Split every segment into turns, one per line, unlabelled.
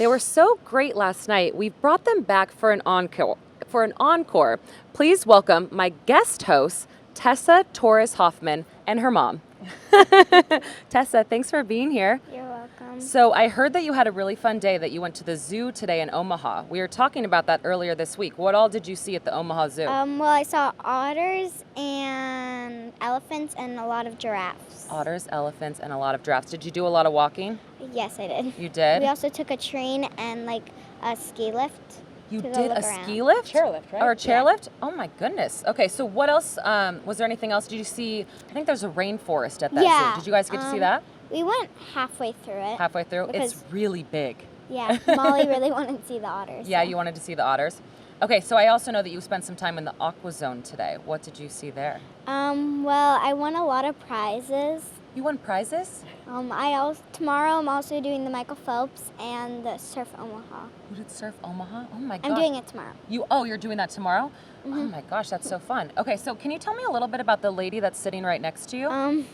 They were so great last night. We've brought them back for an encore. Please welcome my guest hosts, Tessa, Torres, Hoffman, and her mom. Tessa, thanks for being here.
You're welcome.
So I heard that you had a really fun day, that you went to the zoo today in Omaha. We were talking about that earlier this week. What all did you see at the Omaha Zoo?
Well, I saw otters and elephants and a lot of giraffes.
Otters, elephants, and a lot of giraffes. Did you do a lot of walking?
Yes, I did.
You did?
We also took a train and like a ski lift.
You
to go
did
look
a
around.
ski lift?
Chairlift, right?
Or a chairlift? Oh my goodness. Okay, so what else, was there anything else? Did you see, I think there's a rainforest at that
Yeah,
zoo. Did you guys get to see that?
We went halfway through it.
Halfway through? It's
because-
really big.
Yeah, Molly really wanted to see the otters.
Yeah,
so.
you wanted to see the otters? Okay, so I also know that you spent some time in the aqua zone today. What did you see there?
Well, I won a lot of prizes.
You won prizes?
Tomorrow I'm also doing the Michael Phelps and the Surf Omaha.
You did Surf Omaha? Oh my gosh.
I'm doing it tomorrow.
You're doing that tomorrow? Oh my gosh, that's so fun. Okay, so can you tell me a little bit about the lady that's sitting right next to you?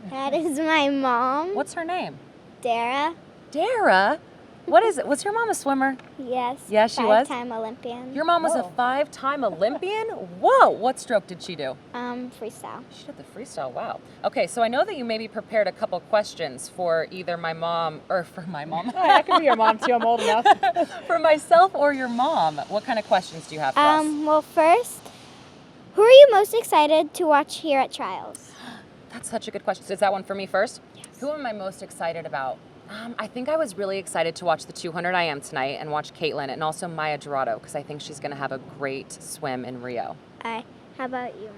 That is my mom.
What's her name?
Dara.
Dara? What is it? Was your mom a swimmer?
Yes.
Yeah, she was?
5-time Olympian.
Your mom was a 5-time Olympian? Whoa, what stroke did she do?
Freestyle.
She did the freestyle, wow. Okay, so I know that you maybe prepared a couple questions for either my mom, or for my mom.
I can be your mom too, I'm old enough.
For myself or your mom. What kind of questions do you have for us?
Well, first, who are you most excited to watch here at Trials?
That's such a good question. So is that one for me first? Yes. Who am I most excited about? I think I was really excited to watch the 200 IM tonight and watch Caitlin and also Maya Dorado, because I think she's going to have a great swim in Rio.
How about you,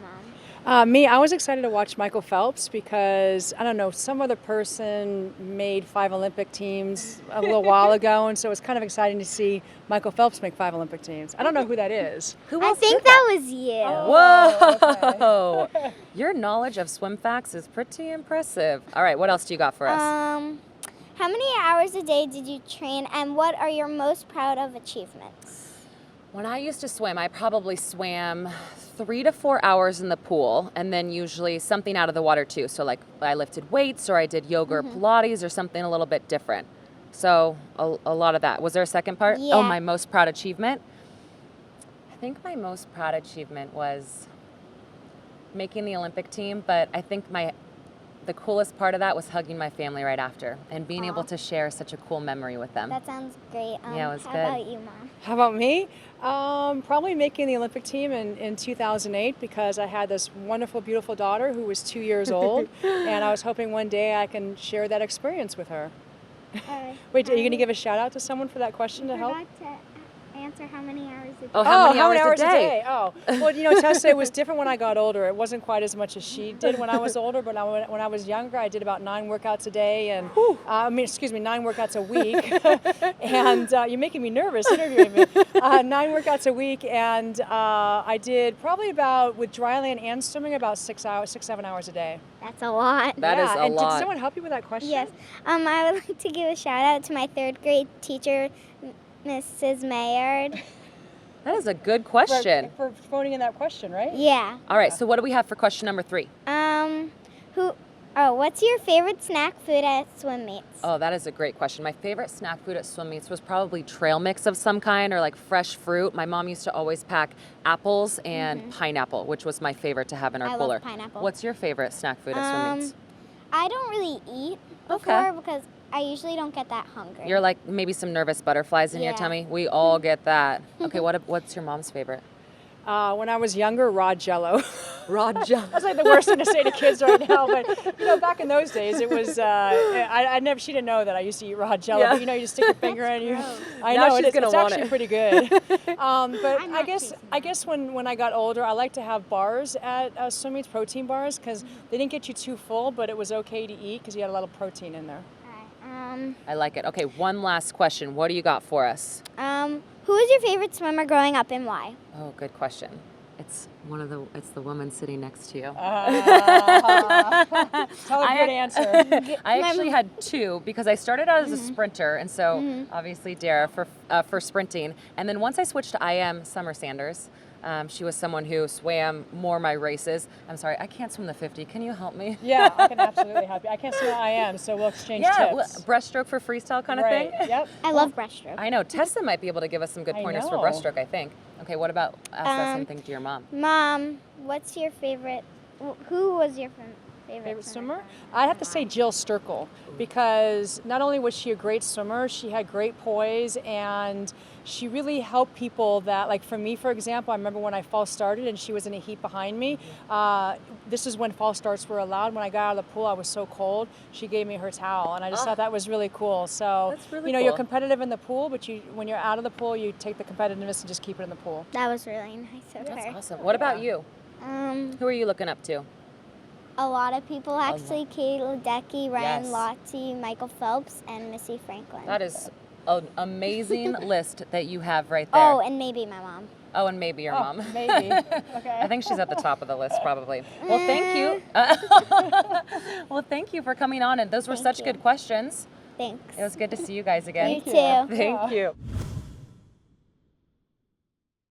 Mom?
I was excited to watch Michael Phelps because, I don't know, some other person made 5 Olympic teams a little while ago, and so it's kind of exciting to see Michael Phelps make 5 Olympic teams. I don't know who that is.
Who
I
else
think
did that?
that was you.
Whoa! Okay. Your knowledge of swim facts is pretty impressive. All right, what else do you got for us?
How many hours a day did you train, and what are your most proud of achievements?
When I used to swim, I probably swam 3 to 4 hours in the pool, and then usually something out of the water too. So like I lifted weights, or I did yoga or Pilates, or something a little bit different. So a lot of that. Was there a second part?
Yeah.
Oh, my most proud achievement? I think my most proud achievement was making the Olympic team, but I think the coolest part of that was hugging my family right after and being able to share such a cool memory with them.
That sounds great.
Yeah, it was
how
good.
about you, Mom?
How about me? Probably making the Olympic team in 2008 because I had this wonderful, beautiful daughter who was 2 years old, and I was hoping one day I can share that experience with her. Wait, are you going to give a shout out to someone for that question to help?
forgot to answer how many hours a day.
Oh, how many
how
hours a day?
Oh, well, you know, Tessa, it was different when I got older. It wasn't quite as much as she did when I was older, but when I was younger, I did about 9 workouts a day, and 9 workouts a week. And you're making me nervous interviewing me. 9 workouts a week, and I did probably about, with dry land and swimming, about 7 hours a day.
That's a lot.
That is a
and
lot.
Did someone help you with that question?
Yes. I would like to give a shout out to my 3rd grade teacher, Mrs. Maynard.
That is a good question.
For phoning in that question, right?
Yeah.
All right, so what do we have for question number 3?
What's your favorite snack food at swim meets?
Oh, that is a great question. My favorite snack food at swim meets was probably trail mix of some kind, or like fresh fruit. My mom used to always pack apples and pineapple, which was my favorite to have in our
I
cooler.
love pineapple.
What's your favorite snack food at swim meets?
I don't really eat
Okay.
before because I usually don't get that hungry.
You're like maybe some nervous butterflies in your
Yeah.
tummy. We all get that. Okay, what's your mom's favorite?
When I was younger, raw Jello.
Raw Jello.
That's like the worst thing to say to kids right now, but you know, back in those days, it was. She didn't know that I used to eat raw Jello.
Yeah.
But you know, you stick your finger in, you. I
Now
know
she's gonna
it's
want
actually
it.
pretty good. But
I'm
I
not
guess when I got older, I like to have bars at swim meets, protein bars, because they didn't get you too full, but it was okay to eat because you had a lot of protein in there.
All right.
I like it. Okay, one last question. What do you got for us?
Who was your favorite swimmer growing up and why?
Oh, good question. It's the woman sitting next to you.
Tell a good answer.
I actually had 2 because I started out as a sprinter, and so obviously Dara for sprinting, and then once I switched to IM, Summer Sanders. She was someone who swam more my races. I'm sorry, I can't swim the 50. Can you help me?
Yeah, I can absolutely help you. I can't swim I am, so we'll exchange tips.
Breaststroke for freestyle kind of thing.
Yep.
I love breaststroke.
I know Tessa might be able to give us some good
I
pointers for
know.
breaststroke, I think. Okay, what about ask that same thing to your mom?
Mom, what's your favorite? Who was your
Favorite swimmer? I'd have to say Jill Sturkle, because not only was she a great swimmer, she had great poise, and she really helped people that, like for me, for example, I remember when I false started and she was in a heat behind me. This is when false starts were allowed. When I got out of the pool, I was so cold. She gave me her towel, and I just thought that was really cool. So,
That's really
you're
cool.
competitive in the pool, but when you're out of the pool, you take the competitiveness and just keep it in the pool.
That was really nice of
That's
her.
awesome. What about you? Who are you looking up to?
A lot of people actually. Kate Ledecky, Ryan
Yes.
Lochte, Michael Phelps, and Missy Franklin.
That is an amazing list that you have right there.
Oh, and maybe my mom.
Oh, and maybe your mom.
Maybe. Okay.
I think she's at the top of the list probably. Well, thank you. Well, thank you for coming on, and those were
Thank
such
you.
good questions.
Thanks.
It was good to see you guys again.
You too.
Thank you.